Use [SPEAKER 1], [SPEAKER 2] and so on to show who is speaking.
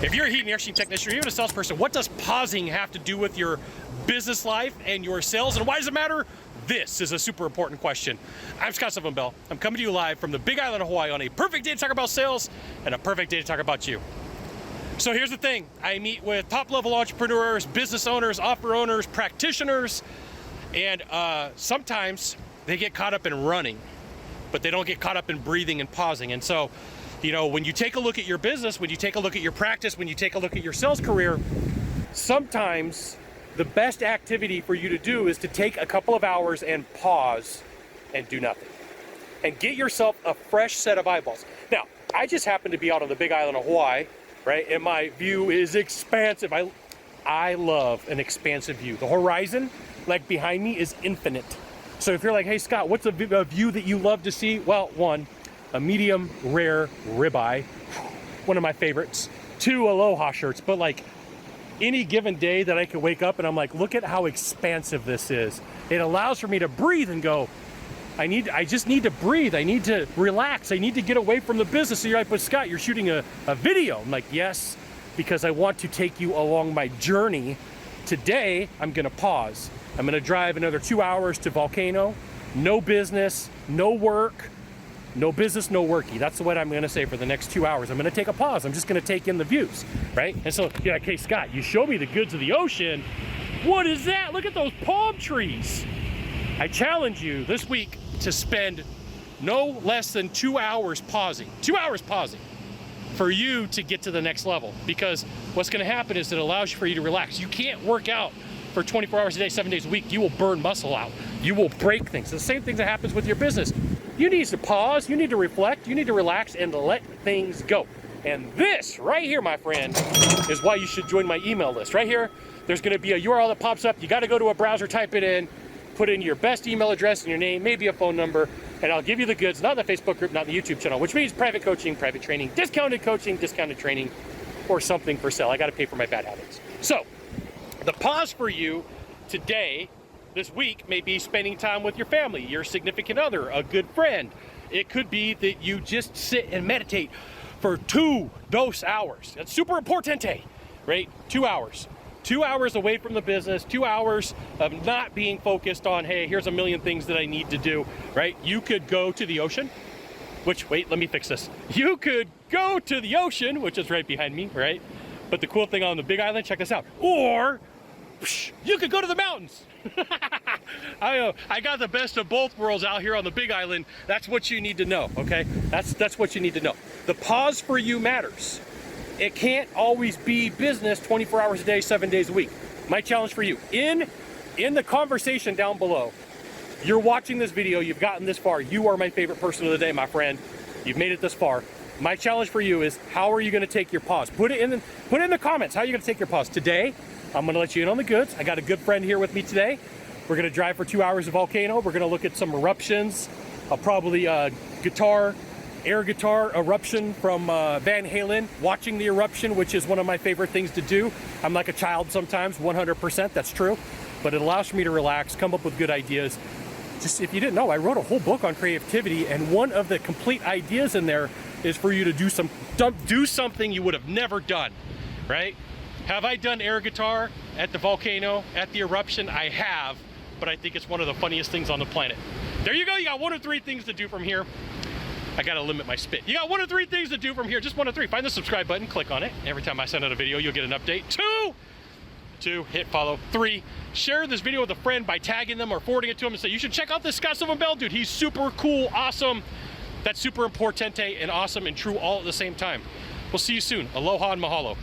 [SPEAKER 1] If you're a heat and air machine technician, or even a salesperson, what does pausing have to do with your business life and your sales, and why does it matter? This is a super important question. I'm Sylvan Bell. I'm coming to you live from the Big Island of Hawaii on a perfect day to talk about sales and a perfect day to talk about you. So here's the thing. I meet with top-level entrepreneurs, business owners, offer owners, practitioners, and sometimes they get caught up in running, but they don't get caught up in breathing and pausing. And so, you know, when you take a look at your business, when you take a look at your practice, when you take a look at your sales career, sometimes the best activity for you to do is to take a couple of hours and pause and do nothing and get yourself a fresh set of eyeballs. Now, I just happen to be out on the Big Island of Hawaii, right? And my view is expansive. I love an expansive view. The horizon, like behind me, is infinite. So if you're like, hey Scott, what's a view that you love to see? Well, one, a medium rare ribeye, one of my favorites. Two, aloha shirts. But like any given day that I can wake up and I'm like, look at how expansive this is. It allows for me to breathe and go, I just need to breathe. I need to relax. I need to get away from the business. So you're like, but Scott, you're shooting a video. I'm like, yes, because I want to take you along my journey. Today, I'm gonna pause. I'm gonna drive another 2 hours to Volcano. No business, no work, no business, no worky. That's what I'm gonna say for the next 2 hours. I'm gonna take a pause. I'm just gonna take in the views, right? And so you're like, hey Scott, you show me the goods of the ocean. What is that? Look at those palm trees. I challenge you this week to spend no less than 2 hours pausing. 2 hours pausing for you to get to the next level. Because what's gonna happen is it allows you for you to relax. You can't work out for 24 hours a day, 7 days a week. You will burn muscle out. You will break things. The same thing that happens with your business. You need to pause, you need to reflect, you need to relax and let things go. And this right here, my friend, is why you should join my email list. Right here, there's gonna be a URL that pops up. You gotta go to a browser, type it in, put in your best email address and your name, maybe a phone number, and I'll give you the goods, not in the Facebook group, not in the YouTube channel, which means private coaching, private training, discounted coaching, discounted training, or something for sale. I gotta pay for my bad habits. So, the pause for you today, this week, may be spending time with your family, your significant other, a good friend. It could be that you just sit and meditate for 2 hours. That's super importante, right? 2 hours. 2 hours away from the business, 2 hours of not being focused on, hey, here's a million things that I need to do, right? You could go to the ocean, which, wait, let me fix this. You could go to the ocean, which is right behind me, right? But the cool thing on the Big Island, check this out. Or you could go to the mountains. I got the best of both worlds out here on the Big Island. That's what you need to know, okay? That's what you need to know. The pause for you matters. It can't always be business 24 hours a day, 7 days a week. My challenge for you, in the conversation down below, you're watching this video, you've gotten this far, you are my favorite person of the day, my friend. You've made it this far. My challenge for you is, how are you gonna take your pause? Put it in the comments, how are you gonna take your pause? Today, I'm gonna let you in on the goods. I got a good friend here with me today. We're gonna drive for 2 hours to Volcano. We're gonna look at some eruptions. I'll probably air guitar eruption from Van Halen, watching the eruption, which is one of my favorite things to do. I'm like a child sometimes, 100%, that's true. But it allows for me to relax, come up with good ideas. Just if you didn't know, I wrote a whole book on creativity, and one of the complete ideas in there is for you to do something you would have never done, right? Have I done air guitar at the volcano, at the eruption? I have, but I think it's one of the funniest things on the planet. There you go, you got 1 of 3 things to do from here. I gotta limit my spit. You got 1 of 3 things to do from here, just 1 of 3. Find the subscribe button, click on it. Every time I send out a video, you'll get an update. 2, hit follow. 3, share this video with a friend by tagging them or forwarding it to them and say, you should check out this Sylvan Bell dude. He's super cool, awesome. That's super importante and awesome and true all at the same time. We'll see you soon. Aloha and mahalo.